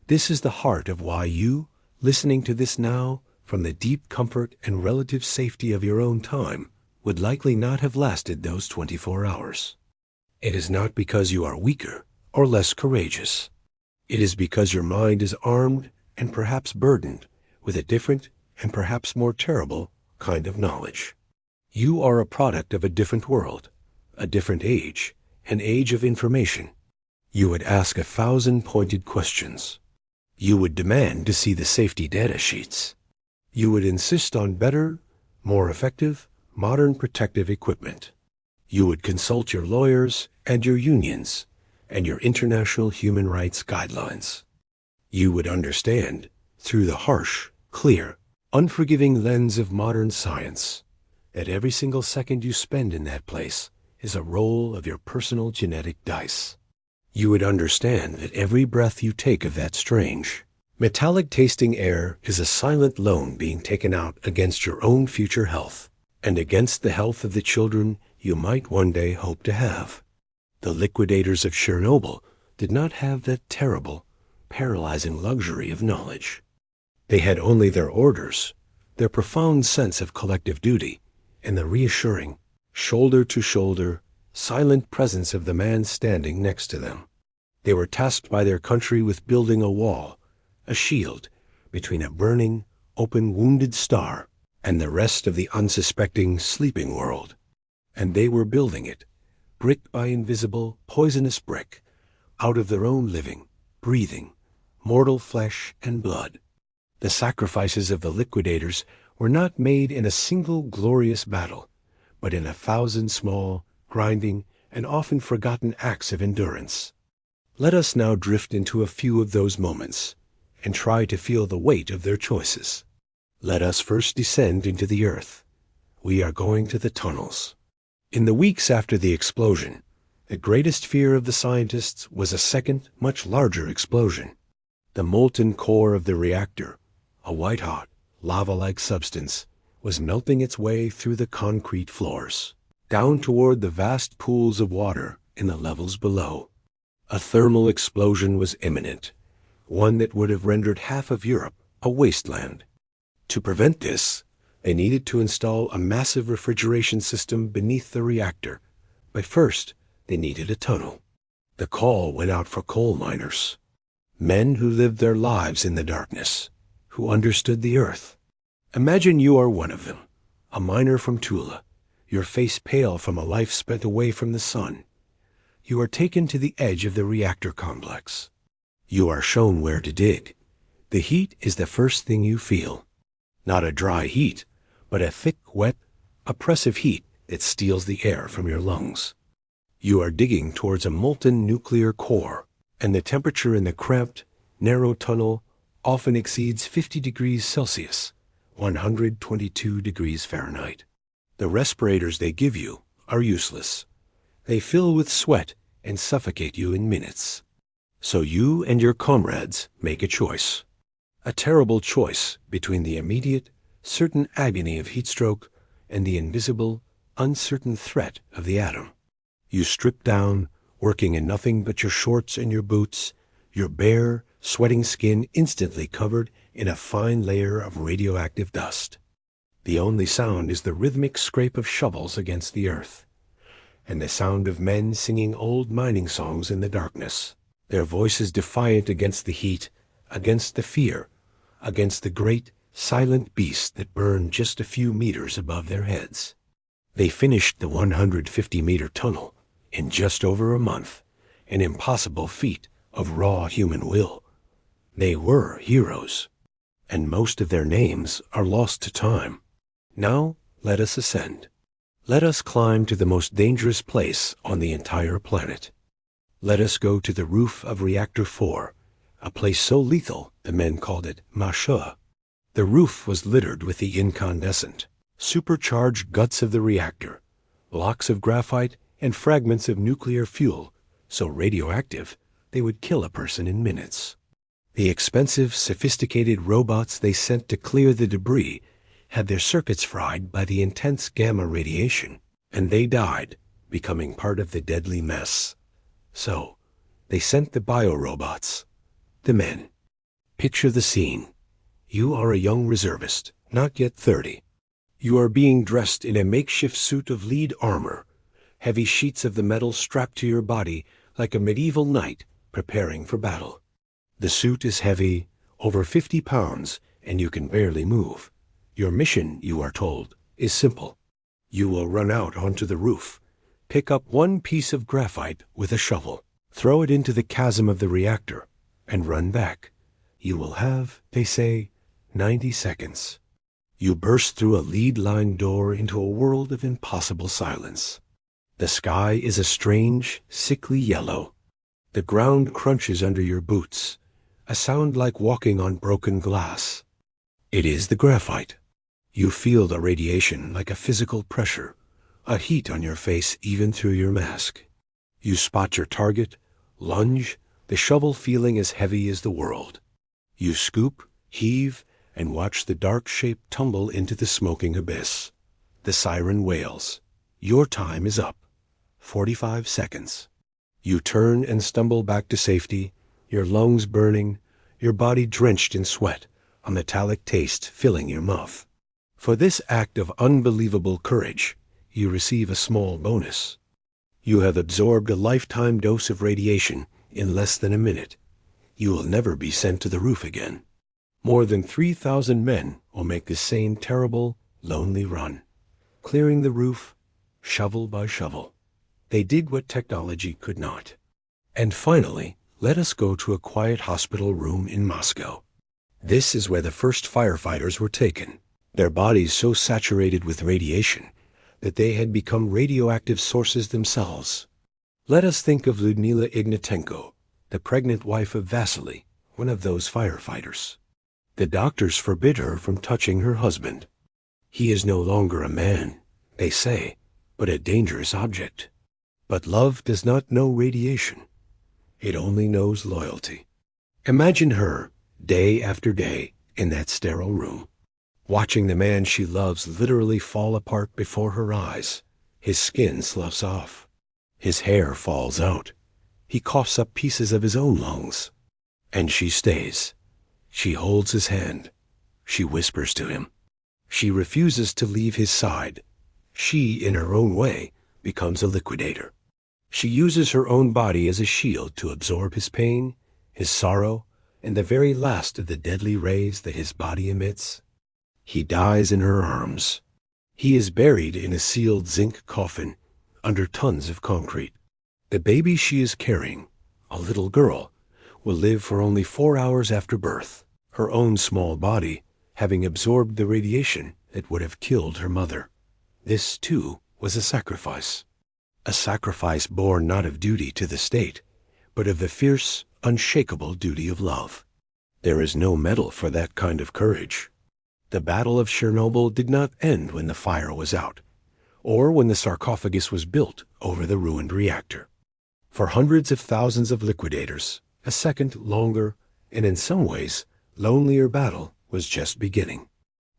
this is the heart of why you, listening to this now, from the deep comfort and relative safety of your own time, would likely not have lasted those 24 hours. It is not because you are weaker or less courageous. It is because your mind is armed and perhaps burdened with a different and perhaps more terrible kind of knowledge. You are a product of a different world, a different age, an age of information. You would ask 1,000 pointed questions. You would demand to see the safety data sheets. You would insist on better, more effective, modern protective equipment. You would consult your lawyers and your unions and your international human rights guidelines. You would understand, through the harsh, clear, unforgiving lens of modern science, that every single second you spend in that place is a roll of your personal genetic dice. You would understand that every breath you take of that strange, metallic-tasting air is a silent loan being taken out against your own future health, and against the health of the children you might one day hope to have. The liquidators of Chernobyl did not have that terrible, paralyzing luxury of knowledge. They had only their orders, their profound sense of collective duty, and the reassuring, shoulder-to-shoulder, silent presence of the man standing next to them. They were tasked by their country with building a wall, a shield, between a burning, open, wounded star and the rest of the unsuspecting, sleeping world. And they were building it, brick by invisible, poisonous brick, out of their own living, breathing, mortal flesh and blood. The sacrifices of the liquidators were not made in a single glorious battle, but in 1,000 small, grinding, and often forgotten acts of endurance. Let us now drift into a few of those moments and try to feel the weight of their choices. Let us first descend into the earth. We are going to the tunnels. In the weeks after the explosion, the greatest fear of the scientists was a second, much larger explosion. The molten core of the reactor, a white-hot, lava-like substance, was melting its way through the concrete floors, down toward the vast pools of water in the levels below. A thermal explosion was imminent, one that would have rendered half of Europe a wasteland. To prevent this, they needed to install a massive refrigeration system beneath the reactor, but first they needed a tunnel. The call went out for coal miners, men who lived their lives in the darkness, who understood the earth. Imagine you are one of them, a miner from Tula, your face pale from a life spent away from the sun. You are taken to the edge of the reactor complex. You are shown where to dig. The heat is the first thing you feel. Not a dry heat, but a thick, wet, oppressive heat that steals the air from your lungs. You are digging towards a molten nuclear core, and the temperature in the cramped, narrow tunnel often exceeds 50 degrees Celsius, 122 degrees Fahrenheit. The respirators they give you are useless. They fill with sweat and suffocate you in minutes. So you and your comrades make a choice. A terrible choice between the immediate, certain agony of heat stroke and the invisible, uncertain threat of the atom. You strip down, working in nothing but your shorts and your boots, your bare, sweating skin instantly covered in a fine layer of radioactive dust. The only sound is the rhythmic scrape of shovels against the earth, and the sound of men singing old mining songs in the darkness, their voices defiant against the heat, against the fear, against the great, silent beast that burned just a few meters above their heads. They finished the 150-meter tunnel in just over a month, an impossible feat of raw human will. They were heroes, and most of their names are lost to time. Now let us ascend. Let us climb to the most dangerous place on the entire planet. Let us go to the roof of Reactor 4, a place so lethal the men called it Masha. The roof was littered with the incandescent, supercharged guts of the reactor, blocks of graphite and fragments of nuclear fuel, so radioactive they would kill a person in minutes. The expensive, sophisticated robots they sent to clear the debris had their circuits fried by the intense gamma radiation, and they died, becoming part of the deadly mess. So, they sent the biorobots, the men. Picture the scene. You are a young reservist, not yet 30. You are being dressed in a makeshift suit of lead armor, heavy sheets of the metal strapped to your body like a medieval knight preparing for battle. The suit is heavy, over 50 pounds, and you can barely move. Your mission, you are told, is simple. You will run out onto the roof, pick up one piece of graphite with a shovel, throw it into the chasm of the reactor, and run back. You will have, they say, 90 seconds. You burst through a lead-lined door into a world of impossible silence. The sky is a strange, sickly yellow. The ground crunches under your boots, a sound like walking on broken glass. It is the graphite. You feel the radiation like a physical pressure, a heat on your face even through your mask. You spot your target, lunge, the shovel feeling as heavy as the world. You scoop, heave, and watch the dark shape tumble into the smoking abyss. The siren wails. Your time is up. 45 seconds. You turn and stumble back to safety, your lungs burning, your body drenched in sweat, a metallic taste filling your mouth. For this act of unbelievable courage, you receive a small bonus. You have absorbed a lifetime dose of radiation in less than a minute. You will never be sent to the roof again. More than 3,000 men will make the same terrible, lonely run, clearing the roof, shovel by shovel. They did what technology could not. And finally, let us go to a quiet hospital room in Moscow. This is where the first firefighters were taken, their bodies so saturated with radiation that they had become radioactive sources themselves. Let us think of Lyudmila Ignatenko, the pregnant wife of Vasily, one of those firefighters. The doctors forbid her from touching her husband. He is no longer a man, they say, but a dangerous object. But love does not know radiation. It only knows loyalty. Imagine her, day after day, in that sterile room, watching the man she loves literally fall apart before her eyes. His skin sloughs off. His hair falls out. He coughs up pieces of his own lungs. And she stays. She holds his hand. She whispers to him. She refuses to leave his side. She, in her own way, becomes a liquidator. She uses her own body as a shield to absorb his pain, his sorrow, and the very last of the deadly rays that his body emits. He dies in her arms. He is buried in a sealed zinc coffin under tons of concrete. The baby she is carrying, a little girl, will live for only 4 hours after birth, her own small body having absorbed the radiation that would have killed her mother. This, too, was a sacrifice born not of duty to the state, but of the fierce, unshakable duty of love. There is no medal for that kind of courage. The Battle of Chernobyl did not end when the fire was out, or when the sarcophagus was built over the ruined reactor. For hundreds of thousands of liquidators, a second, longer, and in some ways, lonelier battle was just beginning.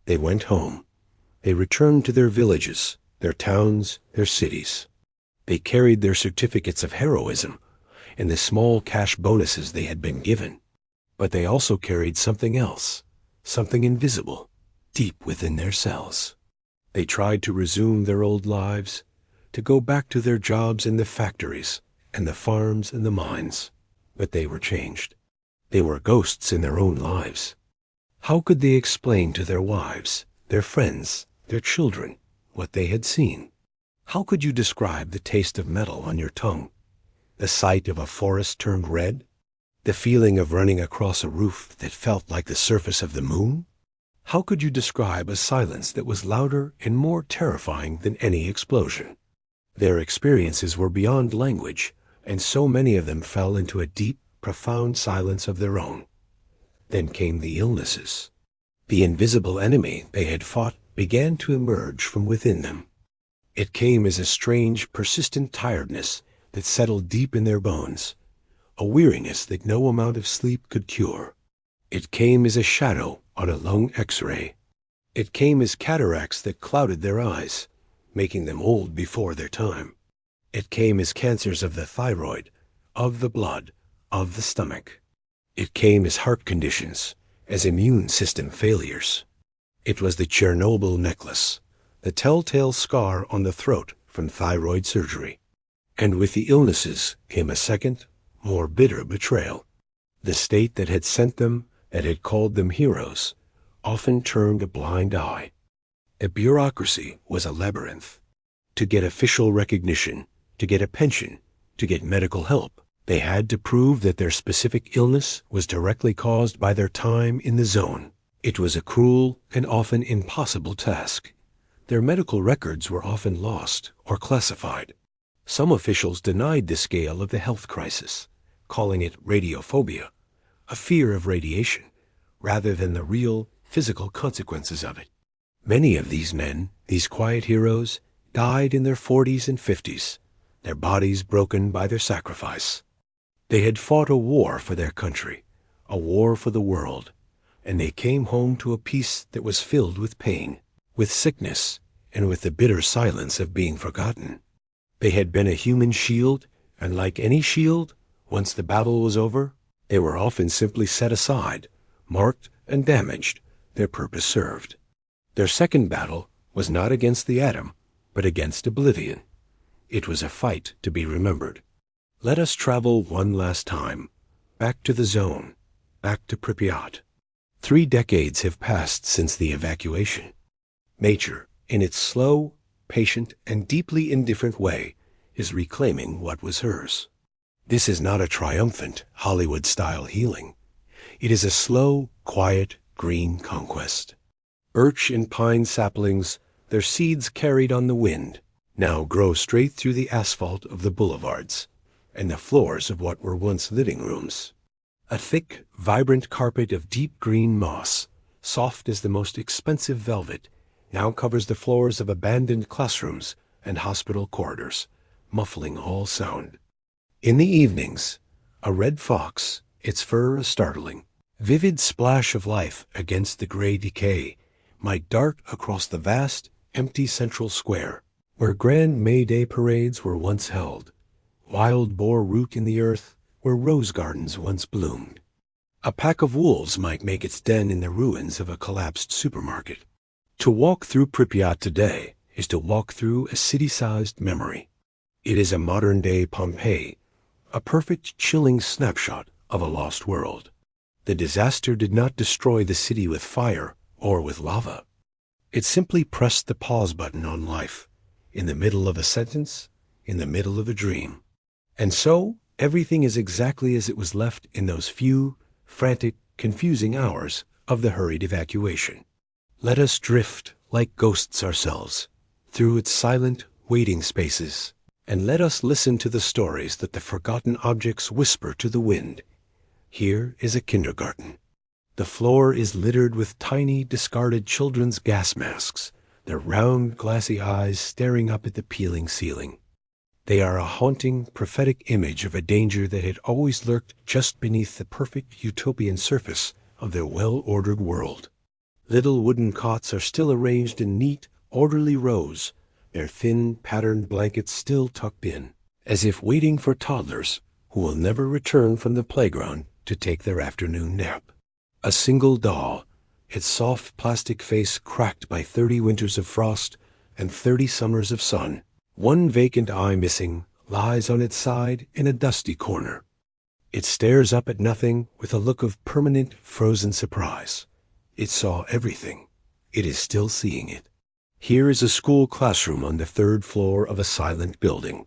They went home. They returned to their villages, their towns, their cities. They carried their certificates of heroism and the small cash bonuses they had been given. But they also carried something else, something invisible, deep within their cells. They tried to resume their old lives, to go back to their jobs in the factories and the farms and the mines. But they were changed. They were ghosts in their own lives. How could they explain to their wives, their friends, their children, what they had seen? How could you describe the taste of metal on your tongue, the sight of a forest turned red, the feeling of running across a roof that felt like the surface of the moon? How could you describe a silence that was louder and more terrifying than any explosion? Their experiences were beyond language, and so many of them fell into a deep, profound silence of their own. Then came the illnesses. The invisible enemy they had fought began to emerge from within them. It came as a strange, persistent tiredness that settled deep in their bones, a weariness that no amount of sleep could cure. It came as a shadow on a lung X-ray. It came as cataracts that clouded their eyes, making them old before their time. It came as cancers of the thyroid, of the blood, of the stomach. It came as heart conditions, as immune system failures. It was the Chernobyl necklace, the telltale scar on the throat from thyroid surgery. And with the illnesses came a second, more bitter betrayal. The state that had sent them, that had called them heroes, often turned a blind eye. A bureaucracy was a labyrinth. To get official recognition, to get a pension, to get medical help, they had to prove that their specific illness was directly caused by their time in the zone. It was a cruel and often impossible task. Their medical records were often lost or classified. Some officials denied the scale of the health crisis, calling it radiophobia, a fear of radiation, rather than the real physical consequences of it. Many of these men, these quiet heroes, died in their 40s and 50s, their bodies broken by their sacrifice. They had fought a war for their country, a war for the world, and they came home to a peace that was filled with pain, with sickness, and with the bitter silence of being forgotten. They had been a human shield, and like any shield, once the battle was over, they were often simply set aside, marked and damaged, their purpose served. Their second battle was not against the atom, but against oblivion. It was a fight to be remembered. Let us travel one last time, back to the zone, back to Pripyat. 3 decades have passed since the evacuation. Nature, in its slow, patient, and deeply indifferent way, is reclaiming what was hers. This is not a triumphant, Hollywood-style healing. It is a slow, quiet, green conquest. Birch and pine saplings their seeds carried on the wind, now grow straight through the asphalt of the boulevards and the floors of what were once living rooms. A thick, vibrant carpet of deep green moss, soft as the most expensive velvet, now covers the floors of abandoned classrooms and hospital corridors, muffling all sound. In the evenings, a red fox, its fur a startling, vivid splash of life against the gray decay, might dart across the vast, empty central square, where grand May Day parades were once held, wild boar root in the earth where rose gardens once bloomed. A pack of wolves might make its den in the ruins of a collapsed supermarket. To walk through Pripyat today is to walk through a city-sized memory. It is a modern-day Pompeii, a perfect chilling snapshot of a lost world. The disaster did not destroy the city with fire or with lava. It simply pressed the pause button on life, in the middle of a sentence, in the middle of a dream. And so, everything is exactly as it was left in those few, frantic, confusing hours of the hurried evacuation. Let us drift, like ghosts ourselves, through its silent, waiting spaces, and let us listen to the stories that the forgotten objects whisper to the wind. Here is a kindergarten. The floor is littered with tiny, discarded children's gas masks, their round, glassy eyes staring up at the peeling ceiling. They are a haunting, prophetic image of a danger that had always lurked just beneath the perfect utopian surface of their well-ordered world. Little wooden cots are still arranged in neat, orderly rows, their thin, patterned blankets still tucked in, as if waiting for toddlers who will never return from the playground to take their afternoon nap. A single doll, its soft plastic face cracked by 30 winters of frost and 30 summers of sun, one vacant eye missing, lies on its side in a dusty corner. It stares up at nothing with a look of permanent, frozen surprise. It saw everything. It is still seeing it. Here is a school classroom on the 3rd floor of a silent building.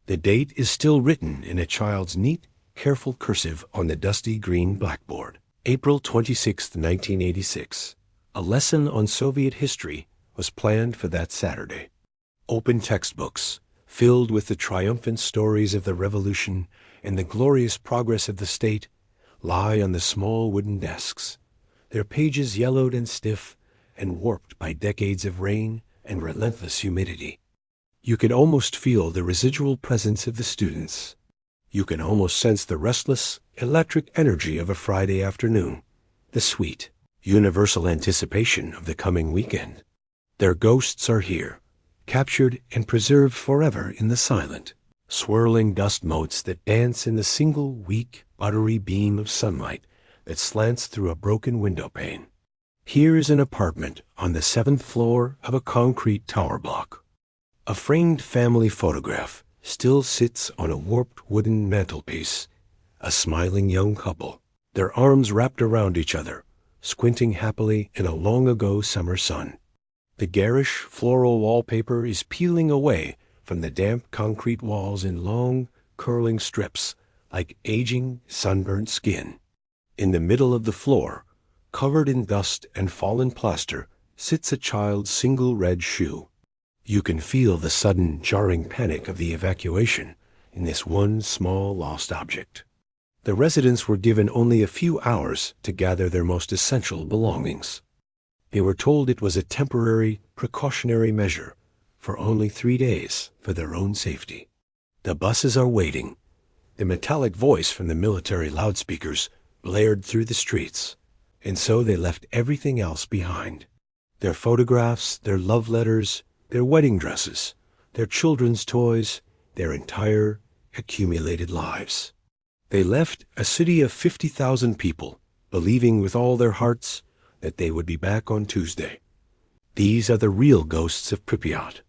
The date is still written in a child's neat, careful cursive on the dusty green blackboard. April 26, 1986. A lesson on Soviet history was planned for that Saturday. Open textbooks, filled with the triumphant stories of the revolution and the glorious progress of the state, lie on the small wooden desks, their pages yellowed and stiff and warped by decades of rain and relentless humidity. You can almost feel the residual presence of the students. You can almost sense the restless, electric energy of a Friday afternoon, the sweet, universal anticipation of the coming weekend. Their ghosts are here, captured and preserved forever in the silent, swirling dust motes that dance in the single weak, buttery beam of sunlight that slants through a broken window pane. Here is an apartment on the 7th floor of a concrete tower block. A framed family photograph still sits on a warped wooden mantelpiece, a smiling young couple, their arms wrapped around each other, squinting happily in a long-ago summer sun. The garish floral wallpaper is peeling away from the damp concrete walls in long, curling strips, like aging, sunburnt skin. In the middle of the floor, covered in dust and fallen plaster, sits a child's single red shoe. You can feel the sudden, jarring panic of the evacuation in this one small lost object. The residents were given only a few hours to gather their most essential belongings. They were told it was a temporary, precautionary measure for only 3 days for their own safety. The buses are waiting. The metallic voice from the military loudspeakers blared through the streets, and so they left everything else behind. Their photographs, their love letters, their wedding dresses, their children's toys, their entire accumulated lives. They left a city of 50,000 people, believing with all their hearts that they would be back on Tuesday. These are the real ghosts of Pripyat.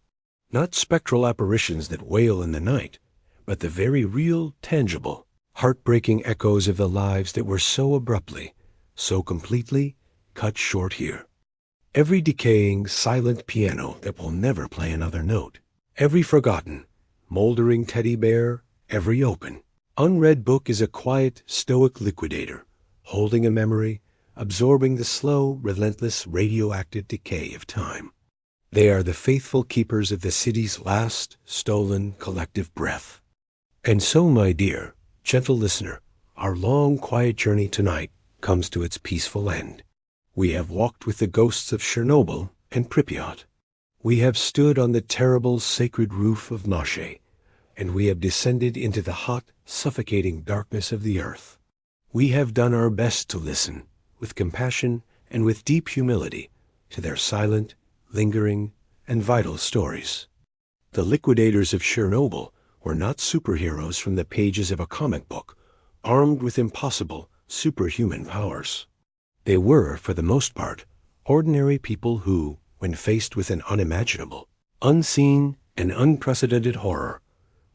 Not spectral apparitions that wail in the night, but the very real, tangible, heartbreaking echoes of the lives that were so abruptly, so completely cut short here. Every decaying, silent piano that will never play another note. Every forgotten, moldering teddy bear, every open, unread book is a quiet, stoic liquidator, holding a memory, absorbing the slow, relentless, radioactive decay of time. They are the faithful keepers of the city's last stolen collective breath. And so, my dear, gentle listener, our long, quiet journey tonight comes to its peaceful end. We have walked with the ghosts of Chernobyl and Pripyat. We have stood on the terrible sacred roof of Noshe, and we have descended into the hot, suffocating darkness of the earth. We have done our best to listen, with compassion and with deep humility, to their silent, lingering, and vital stories. The liquidators of Chernobyl were not superheroes from the pages of a comic book, armed with impossible, superhuman powers. They were, for the most part, ordinary people who, when faced with an unimaginable, unseen, and unprecedented horror,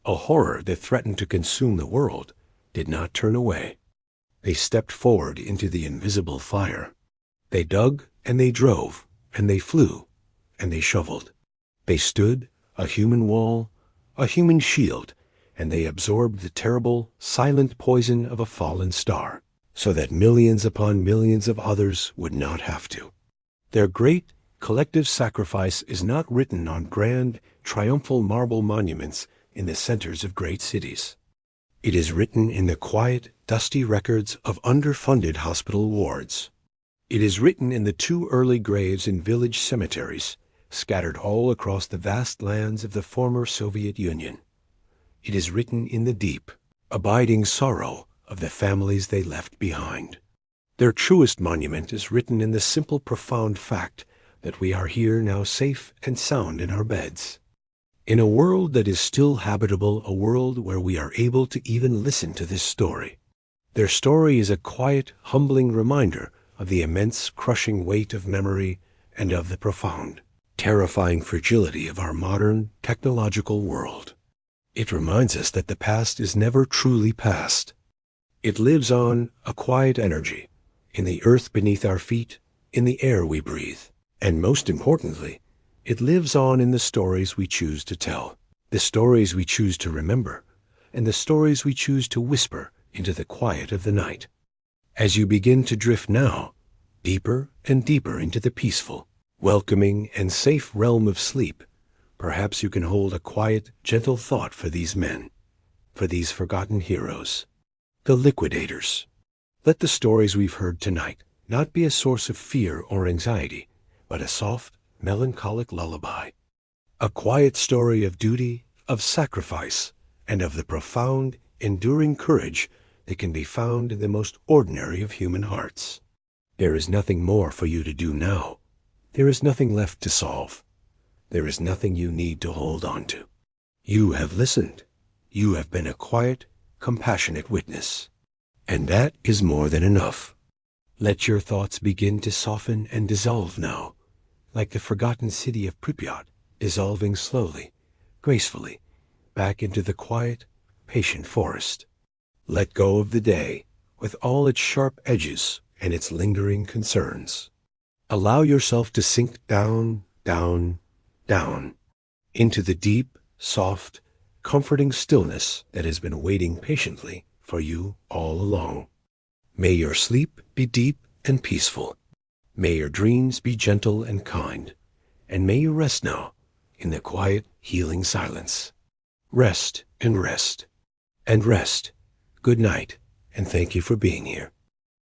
a horror that threatened to consume the world, did not turn away. They stepped forward into the invisible fire. They dug, and they drove, and they flew, and they shoveled. They stood, a human wall, a human shield, and they absorbed the terrible, silent poison of a fallen star, so that millions upon millions of others would not have to. Their great, collective sacrifice is not written on grand, triumphal marble monuments in the centers of great cities. It is written in the quiet, dusty records of underfunded hospital wards. It is written in the too early graves in village cemeteries, scattered all across the vast lands of the former Soviet Union. It is written in the deep, abiding sorrow of the families they left behind. Their truest monument is written in the simple, profound fact that we are here now safe and sound in our beds. In a world that is still habitable, a world where we are able to even listen to this story. Their story is a quiet, humbling reminder of the immense, crushing weight of memory and of the profound, terrifying fragility of our modern, technological world. It reminds us that the past is never truly past. It lives on, a quiet energy, in the earth beneath our feet, in the air we breathe, and most importantly, it lives on in the stories we choose to tell, the stories we choose to remember, and the stories we choose to whisper into the quiet of the night. As you begin to drift now, deeper and deeper into the peaceful, welcoming, and safe realm of sleep, perhaps you can hold a quiet, gentle thought for these men, for these forgotten heroes, the liquidators. Let the stories we've heard tonight not be a source of fear or anxiety, but a soft, melancholic lullaby, a quiet story of duty, of sacrifice, and of the profound, enduring courage that can be found in the most ordinary of human hearts. There is nothing more for you to do now. There is nothing left to solve. There is nothing you need to hold on to. You have listened. You have been a quiet, compassionate witness. And that is more than enough. Let your thoughts begin to soften and dissolve now, like the forgotten city of Pripyat, dissolving slowly, gracefully, back into the quiet, patient forest. Let go of the day, with all its sharp edges and its lingering concerns. Allow yourself to sink down, down, down, into the deep, soft, comforting stillness that has been waiting patiently for you all along. May your sleep be deep and peaceful. May your dreams be gentle and kind. And may you rest now in the quiet, healing silence. Rest and rest and rest. Good night, and thank you for being here.